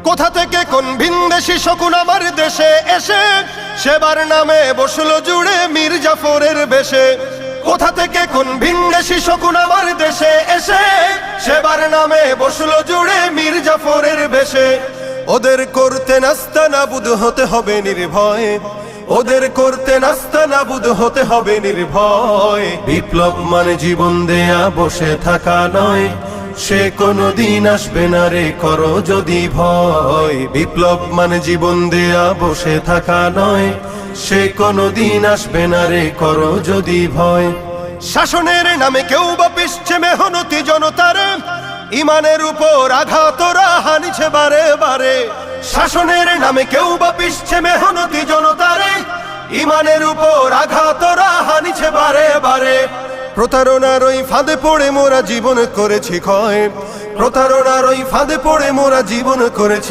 কোথা থেকে কোন ভিনদেশি শকুন আমার দেশে এসে সেবার নামে বসলো জুড়ে মীর জাফরের বেশে। কোথা থেকে কোন ভিনদেশি শকুন আমার দেশে এসে সেবার নামে বসলো জুড়ে মীর জাফরের বেশে। ওদের করতে নাস্তানাবুদ হতে হবে নির্ভয়, ওদের করতে নাস্তানাবুদ হতে হবে নির্ভয়। বিপ্লব মানে জীবন দেয়া বসে থাকা নয়, সে কোনদিন আসবে না রে করো যদি ভয়। বিপ্লব মানে জীবন দেয়া বসে থাকা নয়, সে কোনদিন আসবে না রে করো যদি ভয়। শাসনের নামে কেউ বা পিছছে মেহনতি জনতারে, ইমানের উপর আঘাতরা হানিছে বারে বারে। শাসনের নামে কেউ বা পিছছে মেহনতি জনতারে, ইমানের উপর আঘাতরা হানিছে বারে বারে। প্রতারণার ওই ফাঁদে পড়ে মোরা জীবন করেছি ক্ষয়, প্রতারণার ওই ফাঁদে পড়ে মোরা জীবন করেছি